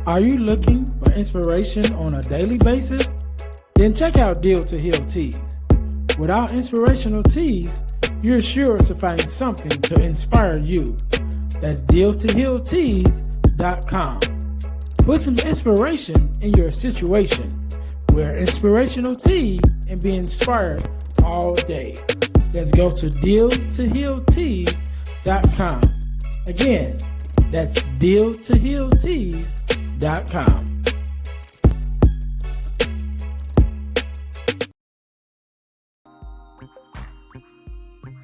Are you looking for inspiration on a daily basis? Then check out Deal to Heal Teas. With our inspirational teas, you're sure to find something to inspire you. That's dealtohealteas.com. Put some inspiration in your situation. Wear inspirational tea and be inspired all day. Let's go to dealtohealteas.com. Again, that's dealtohealteas.com.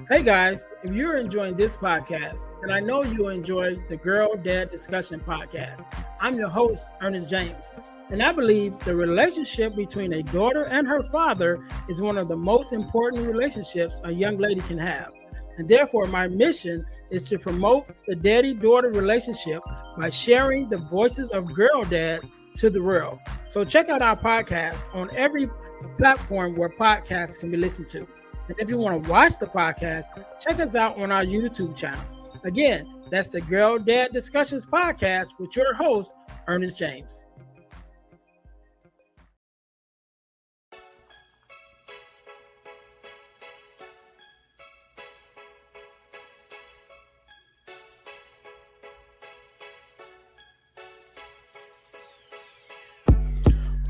Hey guys, if you're enjoying this podcast, then I know you enjoy the Girl Dad Discussion podcast. I'm your host, Ernest James, and I believe the relationship between a daughter and her father is one of the most important relationships a young lady can have. And therefore, my mission is to promote the daddy-daughter relationship by sharing the voices of girl dads to the world. So check out our podcast on every platform where podcasts can be listened to. And if you want to watch the podcast, check us out on our YouTube channel. Again, that's the Girl Dad Discussions podcast with your host, Ernest James.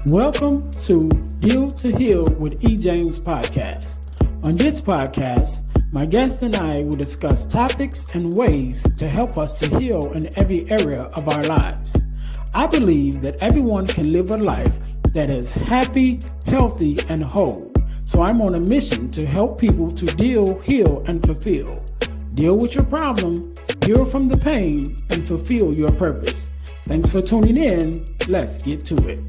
Welcome to Deal to Heal with E. James podcast. On this podcast, my guest and I will discuss topics and ways to help us to heal in every area of our lives. I believe that everyone can live a life that is happy, healthy, and whole. So I'm on a mission to help people to deal, heal, and fulfill. Deal with your problem, heal from the pain, and fulfill your purpose. Thanks for tuning in. Let's get to it.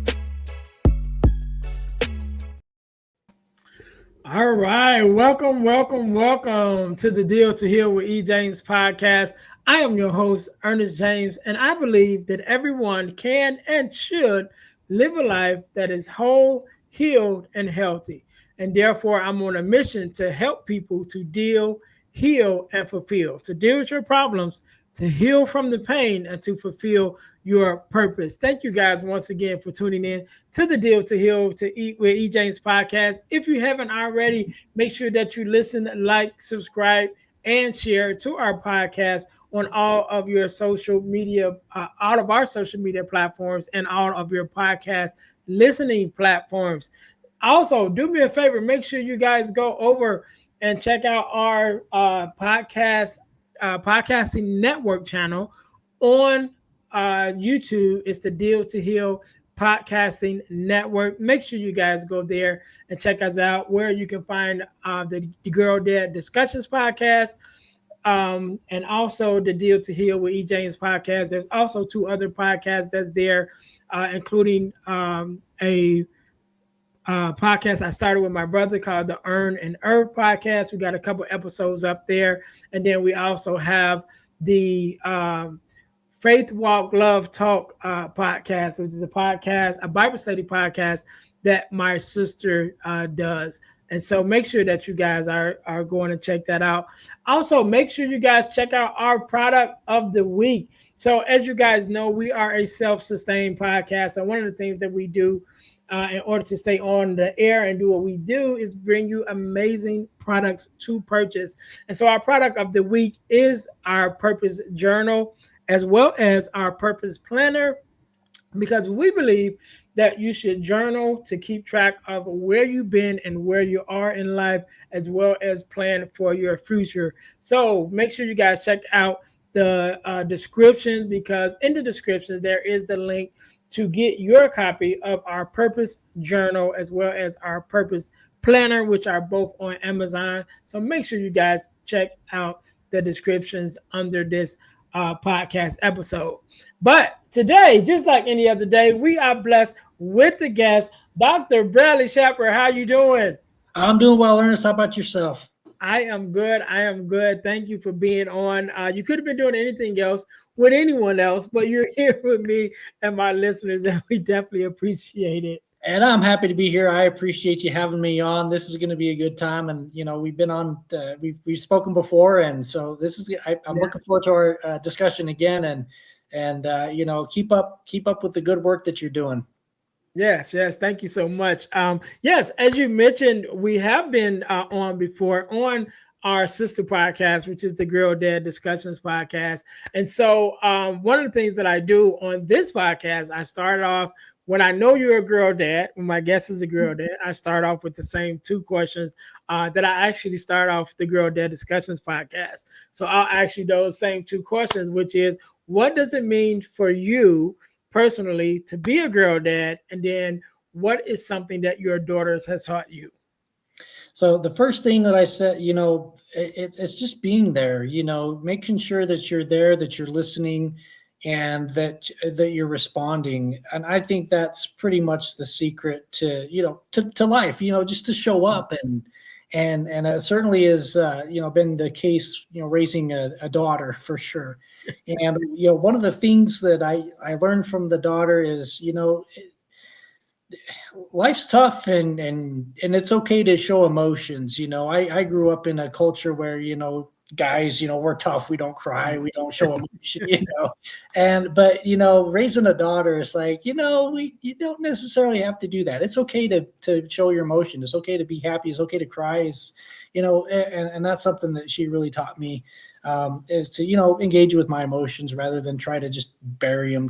All right. Welcome to the Deal to Heal with E. James podcast. I am your host, Ernest James, and I believe that everyone can and should live a life that is whole, healed, and healthy. And therefore, I'm on a mission to help people to deal, heal, and fulfill, to deal with your problems, to heal from the pain, and to fulfill your purpose. Thank you guys once again for tuning in to the Deal to Heal to Eat with E. James podcast. If you haven't already, make sure that you listen, like, subscribe, and share to our podcast on all of your social media, all of our social media platforms and all of your podcast listening platforms. Also, do me a favor, make sure you guys go over and check out our podcasting network channel on YouTube. It's the Deal to Heal Podcasting Network. Make sure you guys go there and check us out, where you can find the Girl Dad Discussions podcast and also the Deal to Heal with E. James podcast. There's also two other podcasts that's there, including a podcast I started with my brother called the Earn and Earth podcast. We got a couple episodes up there. And then we also have the Faith Walk Love Talk podcast, which is a podcast, a Bible study podcast that my sister does. And so make sure that you guys are going to check that out. Also, make sure you guys check out our product of the week. So as you guys know, we are a self-sustained podcast. And one of the things that we do in order to stay on the air and do what we do is bring you amazing products to purchase. And so our product of the week is our Purpose Journal, as well as our Purpose Planner, because we believe that you should journal to keep track of where you've been and where you are in life, as well as plan for your future. So make sure you guys check out the description, because in the descriptions there is the link to get your copy of our Purpose Journal as well as our Purpose Planner, which are both on Amazon. So make sure you guys check out the descriptions under this podcast episode. But today, just like any other day, we are blessed with the guest, Dr. Bradley Shepard. How you doing? I'm doing well, Ernest. How about yourself? I am good. Thank you for being on. You could have been doing anything else with anyone else, but you're here with me and my listeners, and we definitely appreciate it. And I'm happy to be here. I appreciate you having me on. This is going to be a good time. And, you know, we've been on, we've spoken before. And so this is, I'm looking forward to our discussion again. And and keep up with the good work that you're doing. Yes, yes. Thank you so much. Yes, as you mentioned, we have been on before on our sister podcast, which is the Girl Dad Discussions podcast. And so, one of the things that I do on this podcast, I start off when I know you're a girl dad, when my guest is a girl dad, I start off with the same two questions that I actually start off the Girl Dad Discussions podcast. So, I'll ask you those same two questions, which is, what does it mean for you personally to be a girl dad, and then what is something that your daughters has taught you? So the first thing that I said, it's just being there, making sure that you're there, that you're listening, and that you're responding. And I think that's pretty much the secret to life, just to show up. And it certainly is, been the case, raising a daughter for sure. And, one of the things that I learned from the daughter is, life's tough, and it's okay to show emotions. I grew up in a culture where, guys, we're tough. We don't cry. We don't show emotion, but, raising a daughter is like, you don't necessarily have to do that. It's okay to show your emotion. It's okay to be happy. It's okay to cry. And that's something that she really taught me, is to, engage with my emotions rather than try to just bury them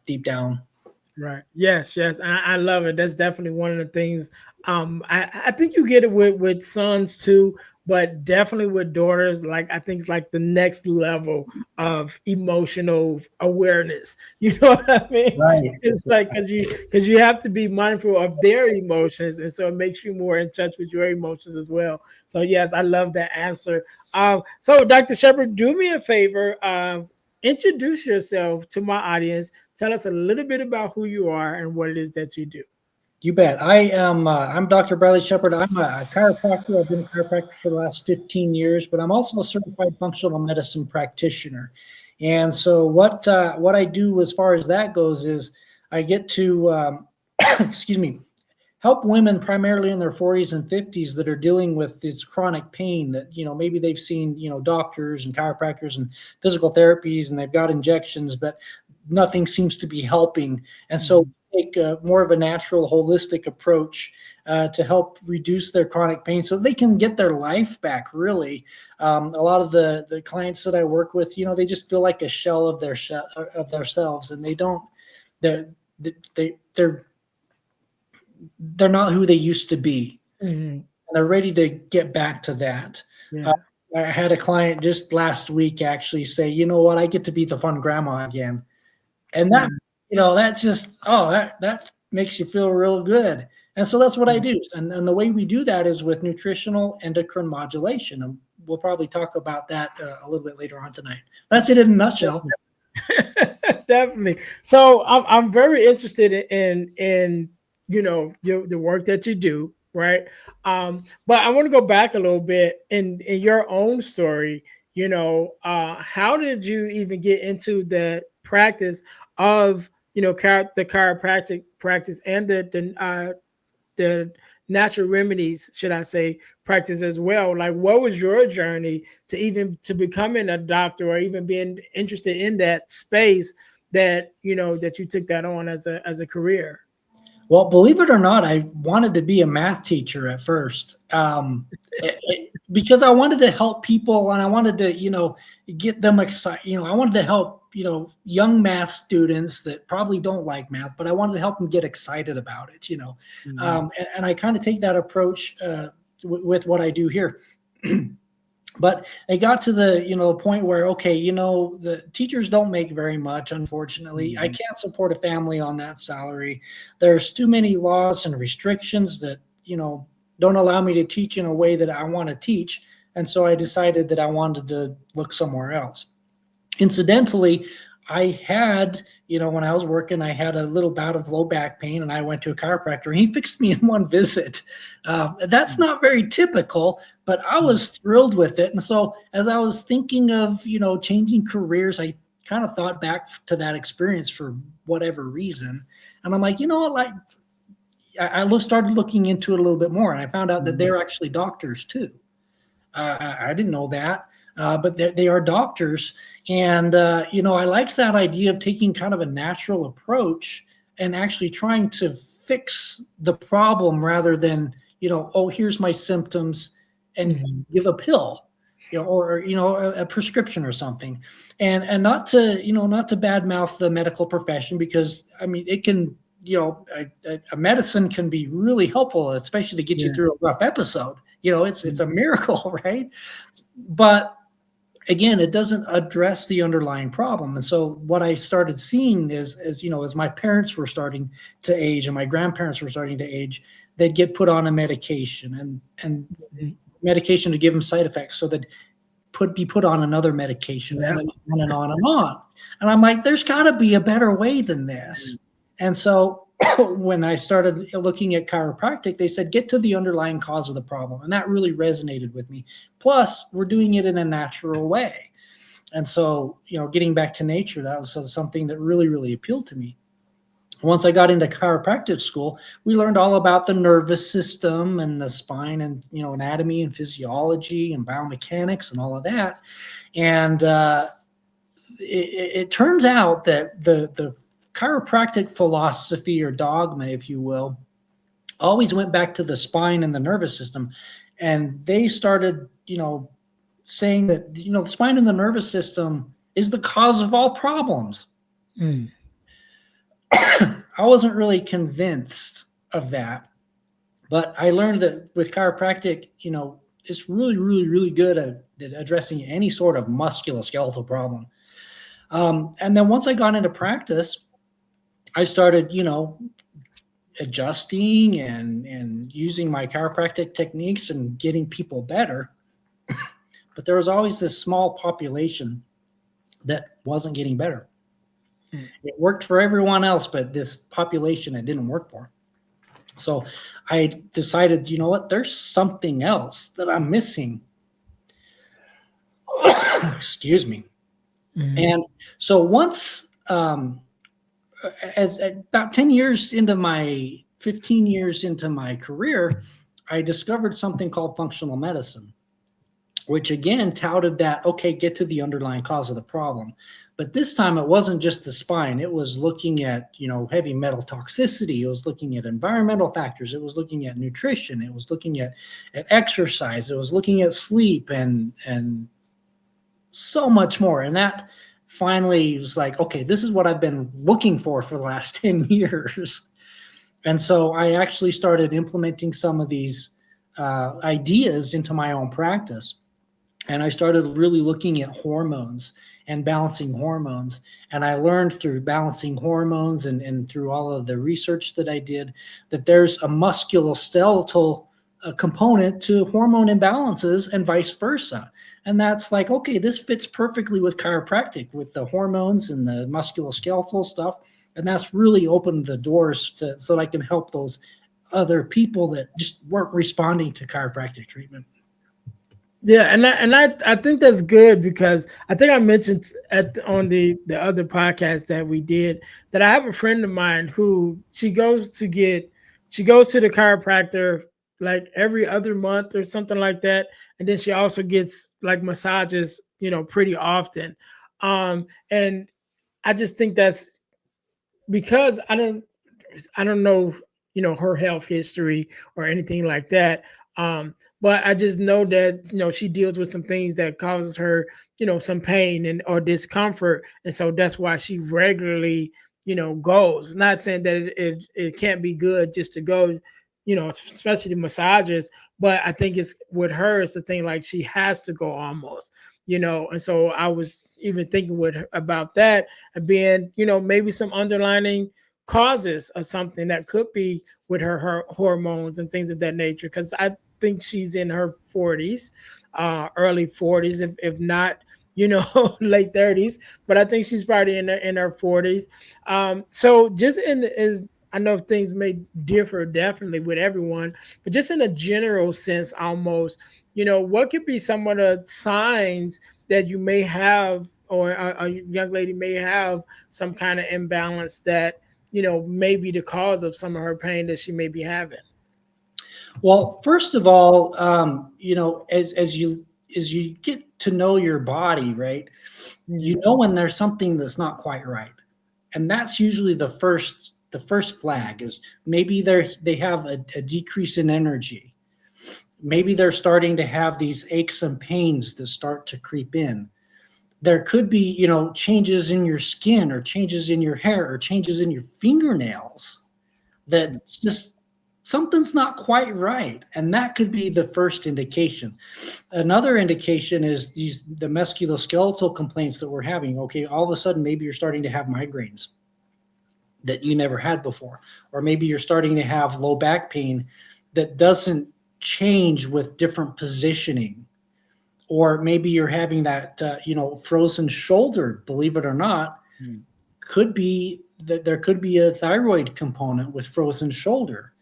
deep down. Right. Yes. Yes. I love it. That's definitely one of the things. I think you get it with sons too, but definitely with daughters. Like, I think it's like the next level of emotional awareness. You know what I mean? Right. It's like because you have to be mindful of their emotions, and so it makes you more in touch with your emotions as well. So yes, I love that answer. So Dr. Shepard, do me a favor. Introduce yourself to my audience. Tell us a little bit about who you are and what it is that you do. You bet. I'm Dr. Bradley Shepard. I'm a chiropractor. I've been a chiropractor for the last 15 years, but I'm also a certified functional medicine practitioner. And so what I do as far as that goes is I get to, excuse me, help women primarily in their 40s and 50s that are dealing with this chronic pain that, maybe they've seen, doctors and chiropractors and physical therapies, and they've got injections, but nothing seems to be helping. And so we take more of a natural, holistic approach to help reduce their chronic pain so they can get their life back, really. A lot of the clients that I work with, they just feel like a shell of themselves, and they're not who they used to be. Mm-hmm. They're ready to get back to that. Yeah. I had a client just last week actually say, you know what, I get to be the fun grandma again. And that, that's just, that makes you feel real good. And so that's what I do. And the way we do that is with nutritional endocrine modulation. And we'll probably talk about that a little bit later on tonight. That's it in a nutshell. Definitely. So I'm very interested in the work that you do, right? But I want to go back a little bit in your own story. How did you even get into the practice of the chiropractic practice and the natural remedies, should I say, practice as well? Like, what was your journey to becoming a doctor, or even being interested in that space that that you took that on as a career? Well, believe it or not, I wanted to be a math teacher at first, because I wanted to help people, and I wanted to, get them excited. I wanted to help, young math students that probably don't like math, but I wanted to help them get excited about it, Mm-hmm. and I kind of take that approach with what I do here. But it got to the point where, okay, the teachers don't make very much, unfortunately. Mm-hmm. I can't support a family on that salary. There's too many laws and restrictions that don't allow me to teach in a way that I want to teach. And so I decided that I wanted to look somewhere else. Incidentally, I had, when I was working, I had a little bout of low back pain, and I went to a chiropractor, and he fixed me in one visit. That's not very typical, but I was thrilled with it. And so as I was thinking of, changing careers, I kind of thought back to that experience for whatever reason. And I'm like, like I started looking into it a little bit more, and I found out that they're actually doctors too. I didn't know that. but they are doctors. And, I liked that idea of taking kind of a natural approach and actually trying to fix the problem rather than, oh, here's my symptoms and give a pill, or, a prescription or something. And not to, not to badmouth the medical profession, because I mean, it can, a medicine can be really helpful, especially to get you through a rough episode. It's a miracle, right? But again, it doesn't address the underlying problem. And so what I started seeing is, as my parents were starting to age and my grandparents were starting to age, they'd get put on a medication and medication to give them side effects. So that be put on another medication and on and on and on. And I'm like, there's got to be a better way than this. And so when I started looking at chiropractic, they said, get to the underlying cause of the problem. And that really resonated with me. Plus, we're doing it in a natural way. And so, getting back to nature, that was something that really, really appealed to me. Once I got into chiropractic school, we learned all about the nervous system and the spine and, anatomy and physiology and biomechanics and all of that. And it turns out that the chiropractic philosophy, or dogma, if you will, always went back to the spine and the nervous system. And they started, saying that, the spine and the nervous system is the cause of all problems. I wasn't really convinced of that, but I learned that with chiropractic, it's really, really, really good at addressing any sort of musculoskeletal problem. And then once I got into practice, I started, adjusting and using my chiropractic techniques and getting people better. But there was always this small population that wasn't getting better. It worked for everyone else, but this population it didn't work for. So I decided, there's something else that I'm missing. Excuse me. And so once, as about 10 years into 15 years into my career, I discovered something called functional medicine, which again touted that, okay, get to the underlying cause of the problem. But this time it wasn't just the spine. It was looking at, heavy metal toxicity. It was looking at environmental factors. It was looking at nutrition. It was looking at exercise. It was looking at sleep and so much more. And that finally was like, okay, this is what I've been looking for the last 10 years. And so I actually started implementing some of these ideas into my own practice. And I started really looking at hormones and balancing hormones. And I learned through balancing hormones and through all of the research that I did, that there's a musculoskeletal component to hormone imbalances and vice versa. And that's like, okay, this fits perfectly with chiropractic, with the hormones and the musculoskeletal stuff. And that's really opened the doors so I can help those other people that just weren't responding to chiropractic treatment. Yeah, and I think that's good, because I think I mentioned on the other podcast that we did that I have a friend of mine who she goes to the chiropractor like every other month or something like that, and then she also gets like massages, pretty often. And I just think that's because I don't know, her health history or anything like that. But I just know that, she deals with some things that causes her, some pain or discomfort. And so that's why she regularly, goes. Not saying that it can't be good just to go, especially the massages. But I think it's with her, it's the thing, like she has to go almost, and so I was even thinking with her about that and being, maybe some underlining causes of something that could be with her hormones and things of that nature. Because I think she's in her 40s, early 40s, if not, late 30s. But I think she's probably in her 40s. So just I know things may differ definitely with everyone, but just in a general sense, almost, what could be some of the signs that you may have, or a young lady may have some kind of imbalance that, may be the cause of some of her pain that she may be having? Well, first of all, you get to know your body, right? You Mm. know when there's something that's not quite right, and that's usually the first flag. Is maybe they have a decrease in energy. Maybe they're starting to have these aches and pains that start to creep in. There could be, changes in your skin, or changes in your hair, or changes in your fingernails, that just something's not quite right. And that could be the first indication. Another indication is the musculoskeletal complaints that we're having. Okay, all of a sudden, maybe you're starting to have migraines that you never had before, or maybe you're starting to have low back pain that doesn't change with different positioning, or maybe you're having that frozen shoulder. Believe it or not, could be that there could be a thyroid component with frozen shoulder.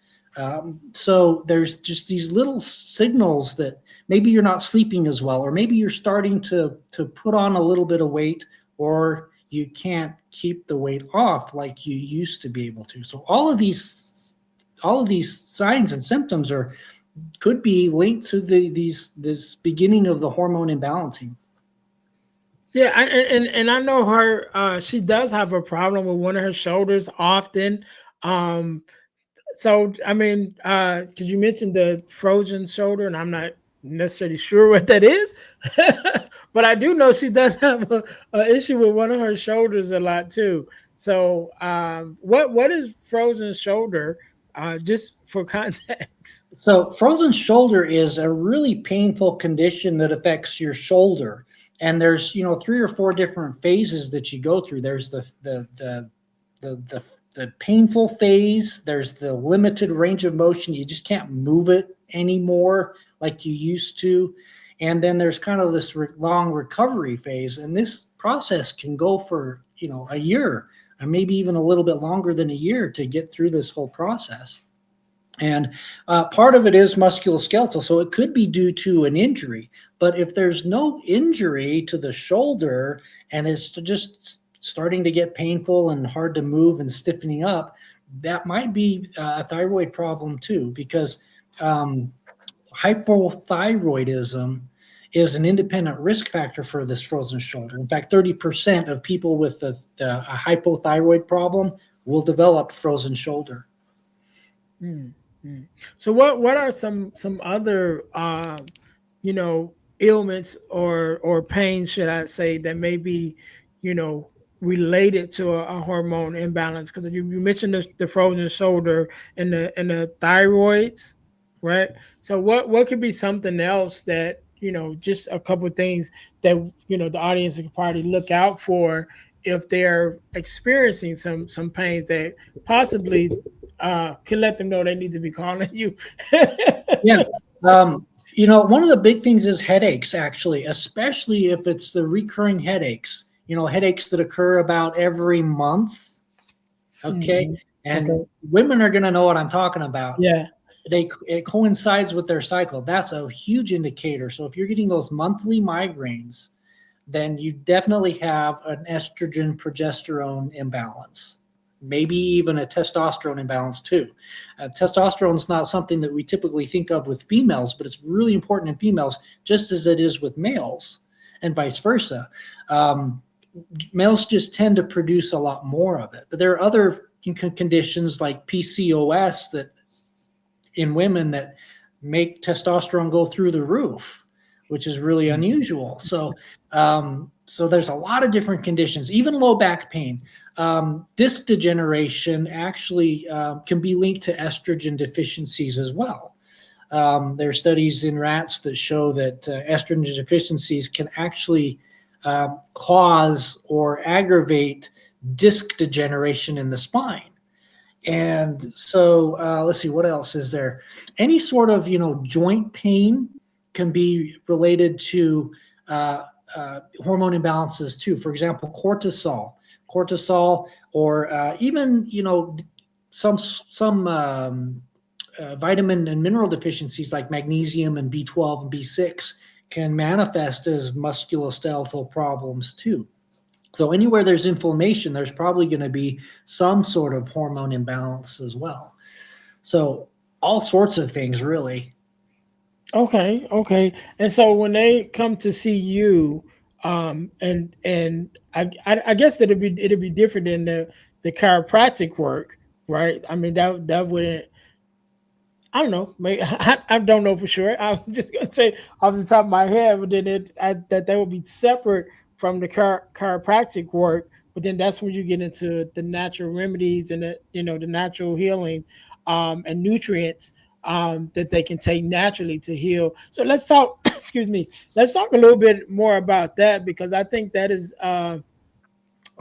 So there's just these little signals that maybe you're not sleeping as well, or maybe you're starting to put on a little bit of weight, or you can't keep the weight off like you used to be able to. So all of these signs and symptoms could be linked to this beginning of the hormone imbalancing. Yeah, and I know her. She does have a problem with one of her shoulders often. So I mean, because you mentioned the frozen shoulder, and I'm not necessarily sure what that is, but I do know she does have a issue with one of her shoulders a lot too. So, what is frozen shoulder? Just for context. So frozen shoulder is a really painful condition that affects your shoulder. And there's, 3 or 4 different phases that you go through. There's the painful phase. There's the limited range of motion. You just can't move it anymore like you used to. And then there's kind of this long recovery phase. And this process can go for, a year, and maybe even a little bit longer than a year to get through this whole process. And part of it is musculoskeletal, so it could be due to an injury. But if there's no injury to the shoulder and it's just starting to get painful and hard to move and stiffening up, that might be a thyroid problem too, because hypothyroidism is an independent risk factor for this frozen shoulder. In fact, 30% of people with a hypothyroid problem will develop frozen shoulder. Mm-hmm. So what are some other ailments or pain, should I say, that may be you know related to a hormone imbalance? Because you mentioned the frozen shoulder and the thyroids, right? So what could be something else that just a couple of things that the audience could probably look out for if they're experiencing some pains that possibly can let them know they need to be calling you. Yeah. One of the big things is headaches, actually, especially if it's the recurring headaches, headaches that occur about every month. Okay. Mhm. And Okay. women are going to know what I'm talking about. Yeah. It coincides with their cycle. That's a huge indicator. So if you're getting those monthly migraines, then you definitely have an estrogen progesterone imbalance, maybe even a testosterone imbalance too. Testosterone is not something that we typically think of with females, but it's really important in females, just as it is with males, and vice versa. Males just tend to produce a lot more of it. But there are other conditions like PCOS that in women that make testosterone go through the roof, which is really unusual. So there's a lot of different conditions, even low back pain. Disc degeneration actually can be linked to estrogen deficiencies as well. There are studies in rats that show that estrogen deficiencies can actually cause or aggravate disc degeneration in the spine. And so let's see, what else is there? Any sort of, joint pain can be related to hormone imbalances too. For example, cortisol, or even, some vitamin and mineral deficiencies like magnesium and B12 and B6 can manifest as musculoskeletal problems too. So anywhere there's inflammation, there's probably going to be some sort of hormone imbalance as well. So all sorts of things, really. Okay, okay. And so when they come to see you, and I guess that it'd be different than the chiropractic work, right? I mean that wouldn't. I don't know. Maybe, I don't know for sure. I'm just gonna say off the top of my head, but then that would be separate from the chiropractic work. But then that's when you get into the natural remedies and the natural healing, and nutrients that they can take naturally to heal. So let's talk. Excuse me. Let's talk a little bit more about that because I think that is. I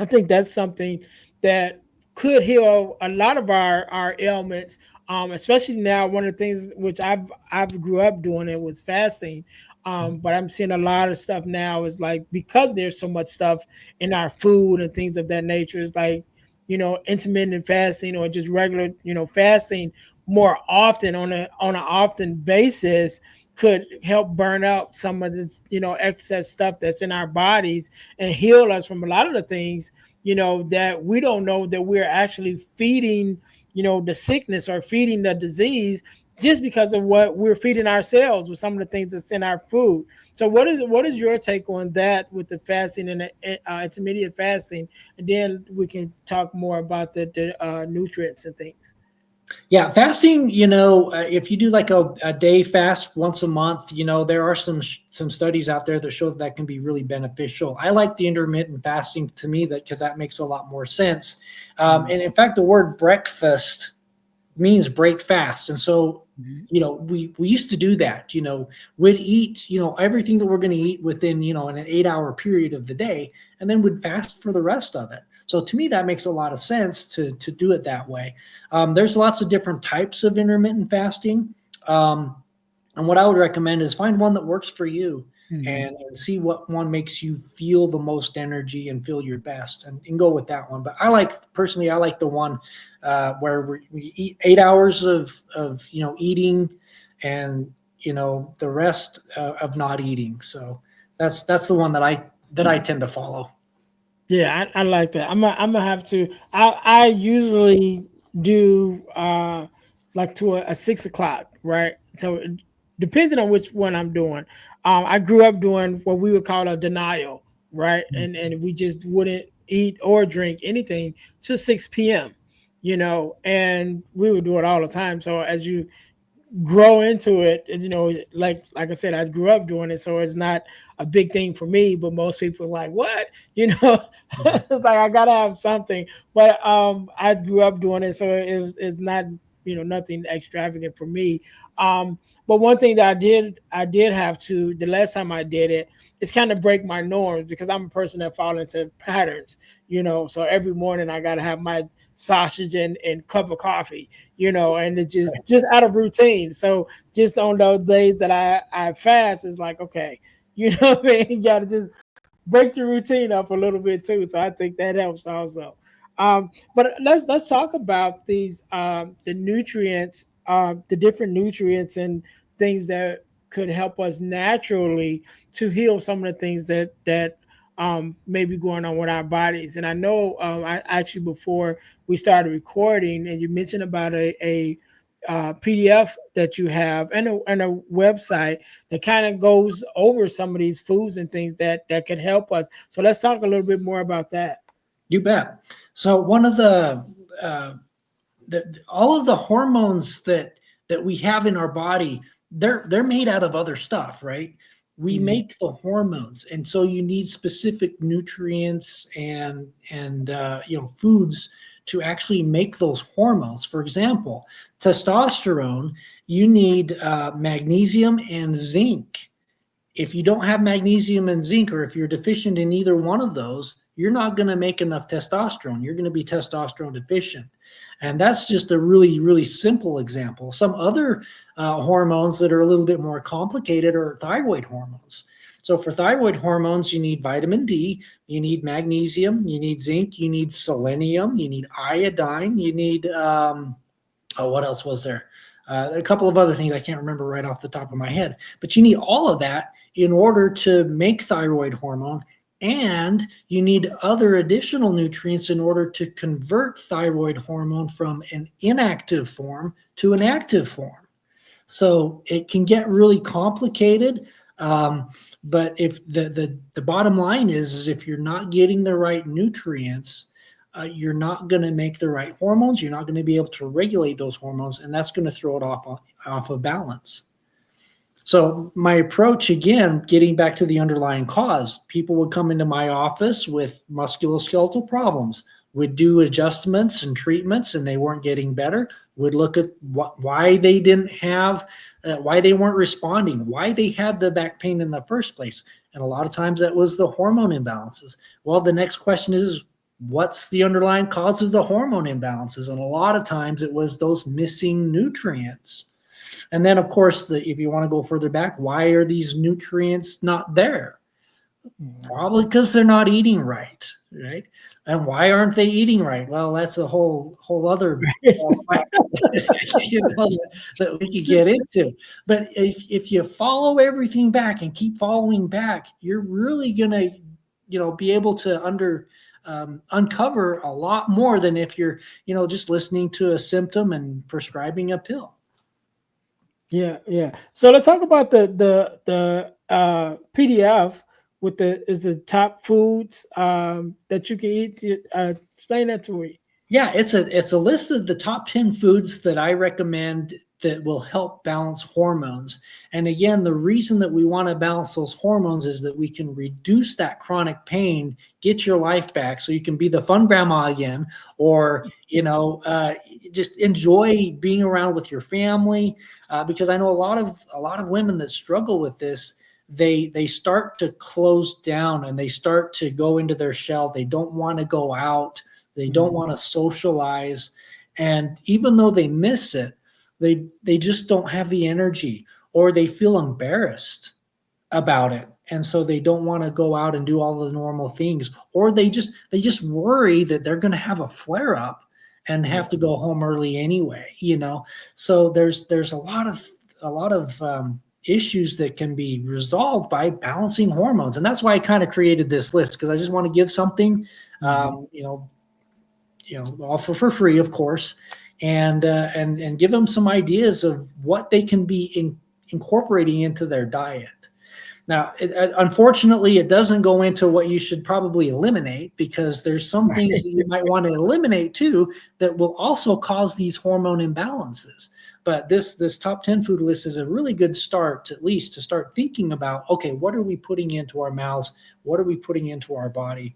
think that's something that could heal a lot of our ailments. Especially now, one of the things which I've grew up doing it was fasting. But I'm seeing a lot of stuff now is like because there's so much stuff in our food and things of that nature. Is like intermittent fasting or just regular fasting more often on an often basis could help burn out some of this excess stuff that's in our bodies and heal us from a lot of the things that we don't know that we're actually feeding the sickness or feeding the disease just because of what we're feeding ourselves with some of the things that's in our food. So what is your take on that with the fasting and the intermediate fasting, and then we can talk more about the nutrients and things. Yeah, fasting, if you do like a day fast once a month, there are some studies out there that show that can be really beneficial. I like the intermittent fasting to me that because that makes a lot more sense. And in fact, the word breakfast means break fast. And so, Mhm. we used to do that, we'd eat, everything that we're going to eat within, an 8 hour period of the day, and then we'd fast for the rest of it. So to me, that makes a lot of sense to do it that way. There's lots of different types of intermittent fasting. Um, and what I would recommend is find one that works for you Mhm. and see what one makes you feel the most energy and feel your best and go with that one. But I like the one where we eat 8 hours of eating and the rest of not eating. So that's the one that I tend to follow. Yeah, I like that. I'm gonna have to. I usually do like to a 6 o'clock, right? So depending on which one I'm doing, I grew up doing what we would call a denial, right? And we just wouldn't eat or drink anything till 6 p.m. And we would do it all the time. So as you grow into it, and like I said, I grew up doing it, so it's not a big thing for me, but most people are like, what? Mhm. It's like I gotta have something. But I grew up doing it, so it's not nothing extravagant for me. But one thing that I did have to, the last time I did it, is kind of break my norms because I'm a person that fall into patterns. So every morning I gotta have my sausage and cup of coffee, and it just out of routine. So just on those days that I fast, it's like, okay, what I mean? You gotta just break your routine up a little bit too. So I think that helps also. But let's talk about these the nutrients, the different nutrients and things that could help us naturally to heal some of the things that may be going on with our bodies. And I know I actually before we started recording, and you mentioned about a PDF that you have and a website that kind of goes over some of these foods and things that could help us. So let's talk a little bit more about that. You bet. So one of uh, all of the hormones that we have in our body, they're made out of other stuff, right? We Mhm. make the hormones, and so you need specific nutrients and foods to actually make those hormones. For example, testosterone, you need magnesium and zinc. If you don't have magnesium and zinc, or if you're deficient in either one of those, you're not going to make enough testosterone. You're going to be testosterone deficient. And that's just a really, really simple example. Some other hormones that are a little bit more complicated are thyroid hormones. So for thyroid hormones, you need vitamin D, you need magnesium, you need zinc, you need selenium, you need iodine, you need what else was there? A couple of other things I can't remember right off the top of my head. But you need all of that in order to make thyroid hormone, and you need other additional nutrients in order to convert thyroid hormone from an inactive form to an active form. So it can get really complicated. But if the bottom line is if you're not getting the right nutrients, you're not going to make the right hormones. You're not going to be able to regulate those hormones, and that's going to throw it off of balance. So my approach, again, getting back to the underlying cause, people would come into my office with musculoskeletal problems, would do adjustments and treatments, and they weren't getting better. Would look at why they didn't have, why they weren't responding, why they had the back pain in the first place. And a lot of times that was the hormone imbalances. Well, the next question is, what's the underlying cause of the hormone imbalances? And a lot of times it was those missing nutrients. And then, of course, if you want to go further back, why are these nutrients not there? Probably because they're not eating right, right? And why aren't they eating right? Well, that's a whole other that we could get into. But if you follow everything back and keep following back, you're really gonna, be able to uncover a lot more than if you're, just listening to a symptom and prescribing a pill. Yeah. So let's talk about the PDF with the top foods that you can eat. Explain that to me. Yeah, it's a list of the top 10 foods that I recommend that will help balance hormones. And again, the reason that we want to balance those hormones is that we can reduce that chronic pain, get your life back so you can be the fun grandma again, or, just enjoy being around with your family. Because I know a lot of women that struggle with this, they start to close down and they start to go into their shell. They don't want to go out. They don't want to socialize. And even though they miss it, they just don't have the energy, or they feel embarrassed about it. And so they don't want to go out and do all the normal things, or they just worry that they're going to have a flare up and have to go home early anyway, So there's a lot of issues that can be resolved by balancing hormones. And that's why I kind of created this list, because I just want to give something, offer for free, of course, and give them some ideas of what they can be incorporating into their diet. Now, unfortunately, it doesn't go into what you should probably eliminate, because there's some things that you might want to eliminate too that will also cause these hormone imbalances. But this top 10 food list is a really good start, at least to start thinking about, okay, what are we putting into our mouths? What are we putting into our body?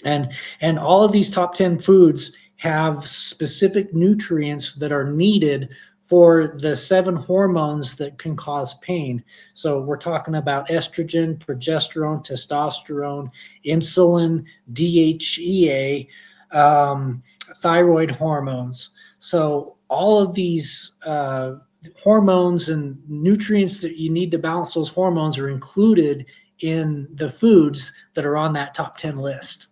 And all of these top 10 foods have specific nutrients that are needed for the 7 hormones that can cause pain. So we're talking about estrogen, progesterone, testosterone, insulin, DHEA, thyroid hormones. So all of these hormones and nutrients that you need to balance those hormones are included in the foods that are on that top 10 list.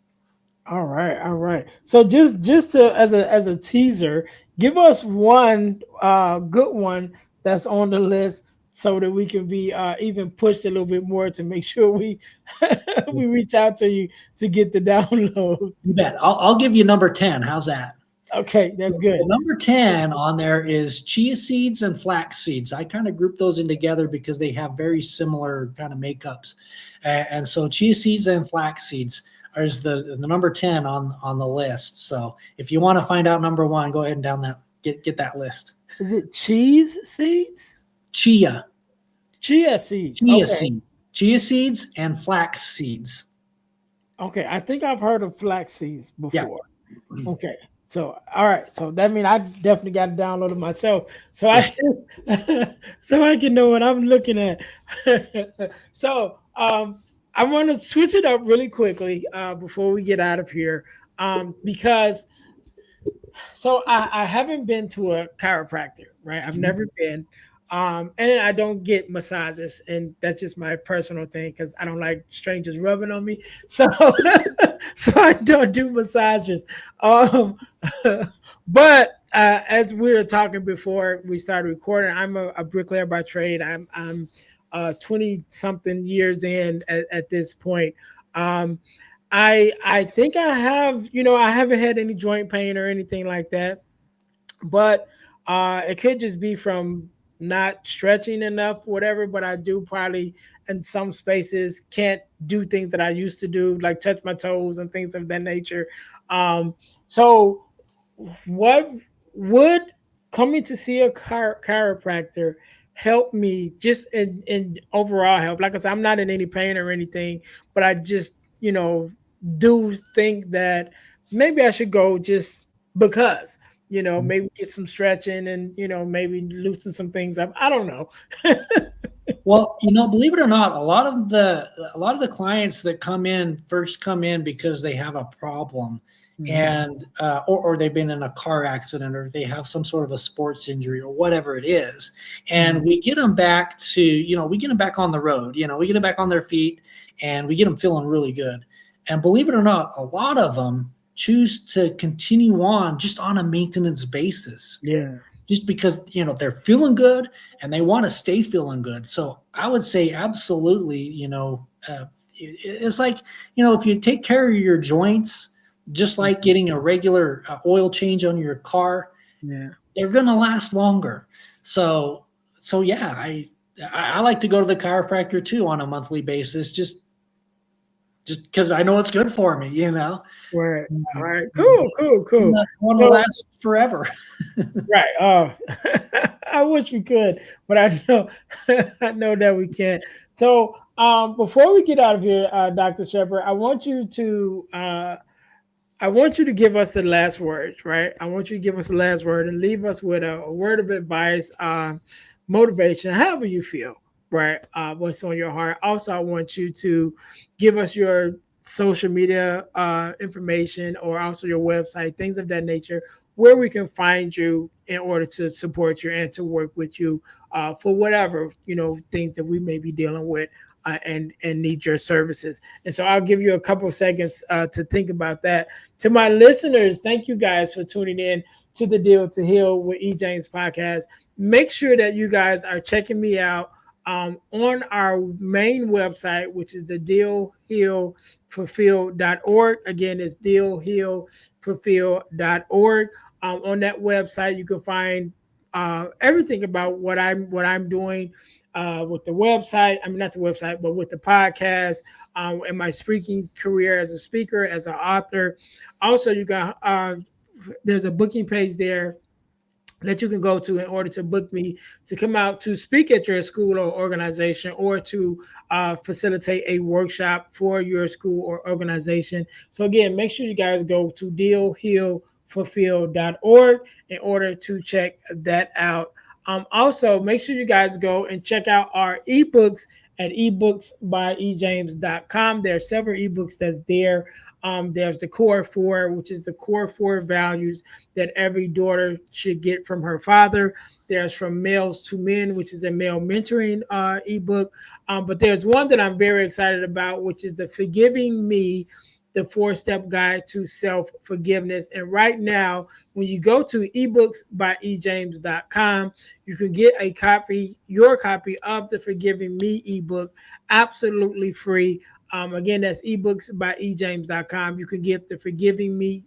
All right. So just to as a teaser, give us one good one that's on the list so that we can be even pushed a little bit more to make sure we we reach out to you to get the download. You bet. I'll give you number 10. How's that? Okay, that's good. Well, number 10 on there is chia seeds and flax seeds. I kind of group those in together because they have very similar kind of makeups. And so chia seeds and flax seeds is the number 10 on the list. So if you want to find out number 1, go ahead and down that get that list. Is it cheese seeds? Chia Seeds. Seeds. Chia seeds and flax seeds. Okay, I think I've heard of flax seeds before. Yeah. Okay. So all right, so that means I definitely got to download it myself, so I can know what I'm looking at. So I want to switch it up really quickly before we get out of here, because so I haven't been to a chiropractor, right? I've never been. And I don't get massages, and that's just my personal thing because I don't like strangers rubbing on me. So, so I don't do massages. Um, but as we were talking before we started recording, I'm a bricklayer by trade. I'm 20 something years in at this point. I think I have, I haven't had any joint pain or anything like that, but it could just be from not stretching enough, whatever, but I do probably in some spaces can't do things that I used to do, like touch my toes and things of that nature. So what would coming to see a chiropractor help me just in overall health? Like I said, I'm not in any pain or anything, but I just, do think that maybe I should go just because, maybe get some stretching and, maybe loosen some things up. I don't know. Well, believe it or not, a lot of the clients that come in because they have a problem, Mhm. and or they've been in a car accident, or they have some sort of a sports injury, or whatever it is, and Mhm. we get them back to we get them back on the road. We get them back on their feet, and we get them feeling really good. And believe it or not, a lot of them choose to continue on just on a maintenance basis, Yeah. just because they're feeling good and they want to stay feeling good. So I would say absolutely, it's like, if you take care of your joints, just like Mhm. getting a regular oil change on your car, Yeah. they're going to last longer. So yeah, I like to go to the chiropractor too on a monthly basis, just because I know it's good for me. Right. All right. You Cool. Cool. Cool. want to So last forever. right. Oh, I wish we could, but I know I know that we can't. So, before we get out of here, Dr. Shepard, I want you to give us the last words, right? I want you to give us the last word and leave us with a word of advice, motivation, however you feel, right? What's on your heart. Also, I want you to give us your social media information, or also your website, things of that nature, where we can find you in order to support you and to work with you for whatever, things that we may be dealing with. And need your services. And so I'll give you a couple of seconds to think about that. To my listeners, thank you guys for tuning in to the Deal to Heal with E. James podcast. Make sure that you guys are checking me out on our main website, which is the dealhealfulfill.org. Again, it's dealhealfulfill.org. On that website, you can find everything about what I'm doing with the website. I mean, not the website, but with the podcast, and my speaking career as a speaker, as an author. Also, you got there's a booking page there that you can go to in order to book me to come out to speak at your school or organization, or to facilitate a workshop for your school or organization. So again, make sure you guys go to dealhealfulfill.org in order to check that out. Also, make sure you guys go and check out our ebooks at ebooksbyejames.com. There are several ebooks that's there. There's the core four, which is the core four values that every daughter should get from her father. There's From Males to Men, which is a male mentoring ebook. But there's one that I'm very excited about, which is the Forgiving Me, the four-step guide to self-forgiveness. And right now, when you go to ebooksbyejames.com, you can get your copy of the Forgiving Me ebook, absolutely free. Again, that's ebooksbyejames.com. You can get the Forgiving Me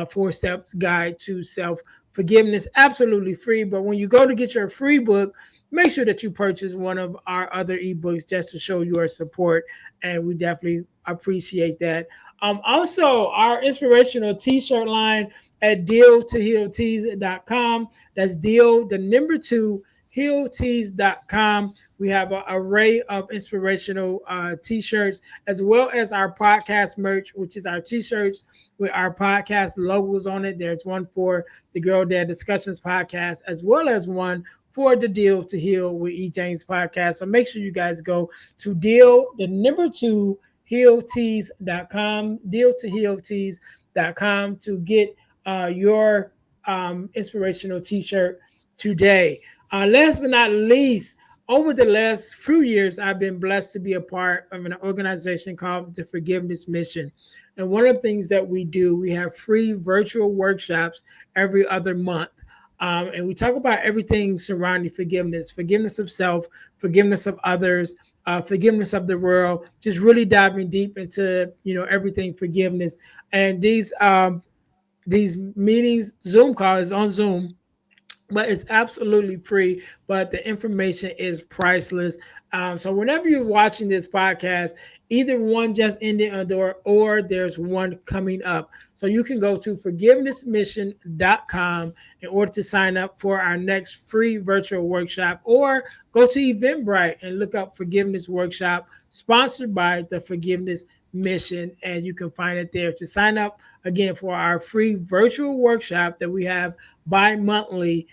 Four Steps Guide to Self Forgiveness, absolutely free. But when you go to get your free book, make sure that you purchase one of our other ebooks just to show your support. And we definitely appreciate that. Also, our inspirational t shirt line at deal2healtees.com. That's deal, the number two, healtees.com. We have an array of inspirational t-shirts, as well as our podcast merch, which is our t-shirts with our podcast logos on it. There's one for the Girl Dad Discussions podcast, as well as one for the Deal to Heal with E. James podcast. So make sure you guys go to deal, the number two, healtees.com, deal2healtees.com to get your inspirational t-shirt today. Last but not least, over the last few years, I've been blessed to be a part of an organization called the Forgiveness Mission. And one of the things that we do, we have free virtual workshops every other month. And we talk about everything surrounding forgiveness, forgiveness of self, forgiveness of others, forgiveness of the world, just really diving deep into, everything forgiveness. And these meetings, Zoom calls on Zoom, but it's absolutely free. But the information is priceless. So whenever you're watching this podcast, either one just ended or there's one coming up. So you can go to forgivenessmission.com in order to sign up for our next free virtual workshop, or go to Eventbrite and look up Forgiveness Workshop sponsored by the Forgiveness Mission, and you can find it there to sign up again for our free virtual workshop that we have bi-monthly,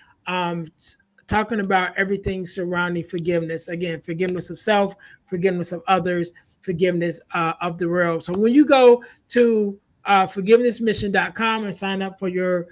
talking about everything surrounding forgiveness. Again, forgiveness of self, forgiveness of others, forgiveness of the world. So when you go to forgivenessmission.com and sign up for our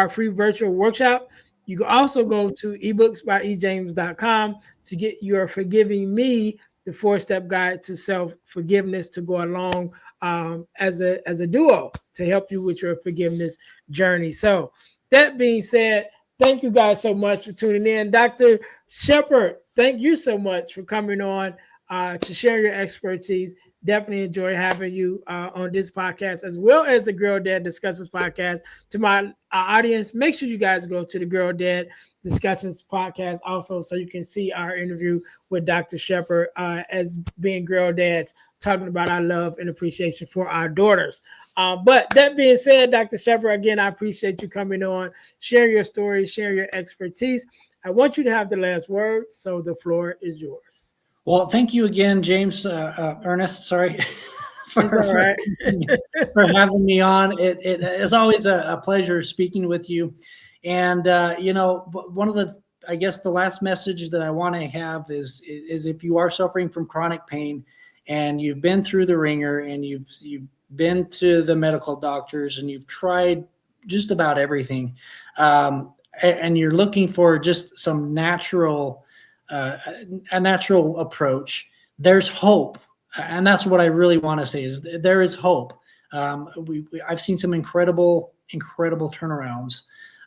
free virtual workshop, you can also go to ebooksbyejames.com to get your Forgiving Me, the 4-step guide to self-forgiveness, to go along as a duo to help you with your forgiveness journey. So that being said, thank you guys so much for tuning in. Dr. Shepard, thank you so much for coming on to share your expertise. Definitely enjoy having you on this podcast, as well as the Girl Dad Discussions podcast. To my audience, make sure you guys go to the Girl Dad Discussions podcast also, so you can see our interview with Dr. Shepard as being girl dads, talking about our love and appreciation for our daughters. But that being said, Dr. Shepard, again, I appreciate you coming on, share your story, share your expertise. I want you to have the last word, so the floor is yours. Well, thank you again, James, Ernest, sorry, for having me on. It is always a pleasure speaking with you. And, one of the last message that I want to have is if you are suffering from chronic pain and you've been through the ringer and you've been to the medical doctors and you've tried just about everything, and you're looking for just some a natural approach, there's hope. And that's what I really want to say, is there is hope. I've seen some incredible turnarounds,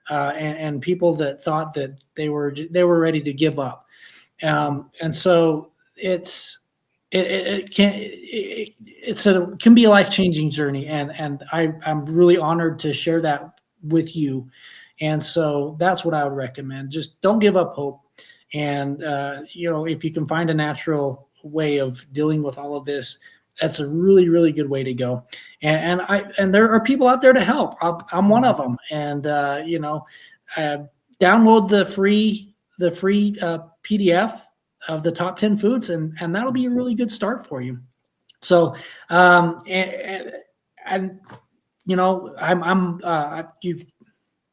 and people that thought that they were ready to give up. And so it can be a life-changing journey. And I'm really honored to share that with you. And so that's what I would recommend. Just don't give up hope. And, if you can find a natural way of dealing with all of this, that's a really, really good way to go. And there are people out there to help. I'm one of them. And, download the free PDF of the top 10 foods, and that'll be a really good start for you. So,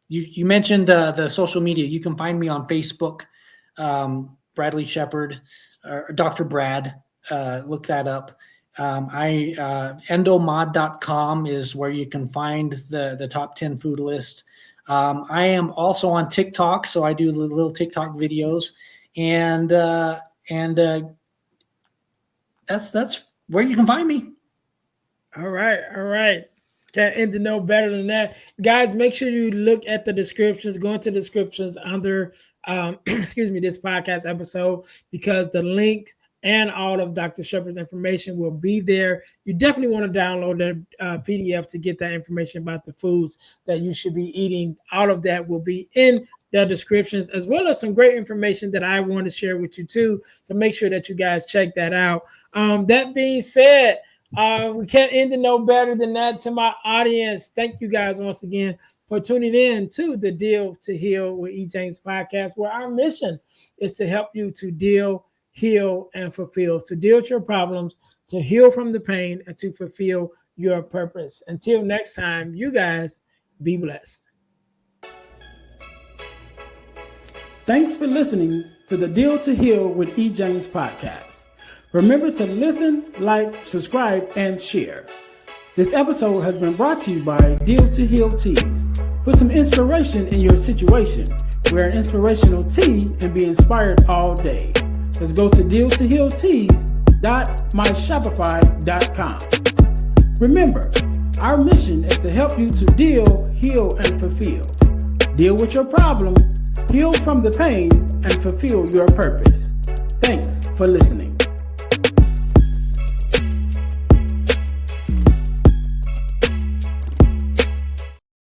you mentioned the social media. You can find me on Facebook. Bradley Shepard, or Dr. Brad, look that up. Endomod.com is where you can find the top 10 food list. I am also on TikTok, so I do little TikTok videos, and that's where you can find me. All right. Can't end to know better than that. Guys, make sure you look at the descriptions, go into the descriptions under this podcast episode, because the link and all of Dr. Shepard's information will be there. You definitely want to download the PDF to get that information about the foods that you should be eating. All of that will be in the descriptions, as well as some great information that I want to share with you too. So make sure that you guys check that out. That being said, we can't end to know better than that. To my audience, thank you guys once again for tuning in to the Deal to Heal with E. James podcast, where our mission is to help you to deal, heal, and fulfill, to deal with your problems, to heal from the pain, and to fulfill your purpose. Until next time, you guys be blessed. Thanks for listening to the Deal to Heal with E. James podcast. Remember to listen, like, subscribe, and share. This episode has been brought to you by Deal to Heal Teas. Put some inspiration in your situation. Wear an inspirational tea and be inspired all day. Let's go to dealtohealteas.myshopify.com. Remember, our mission is to help you to deal, heal, and fulfill. Deal with your problem, heal from the pain, and fulfill your purpose. Thanks for listening.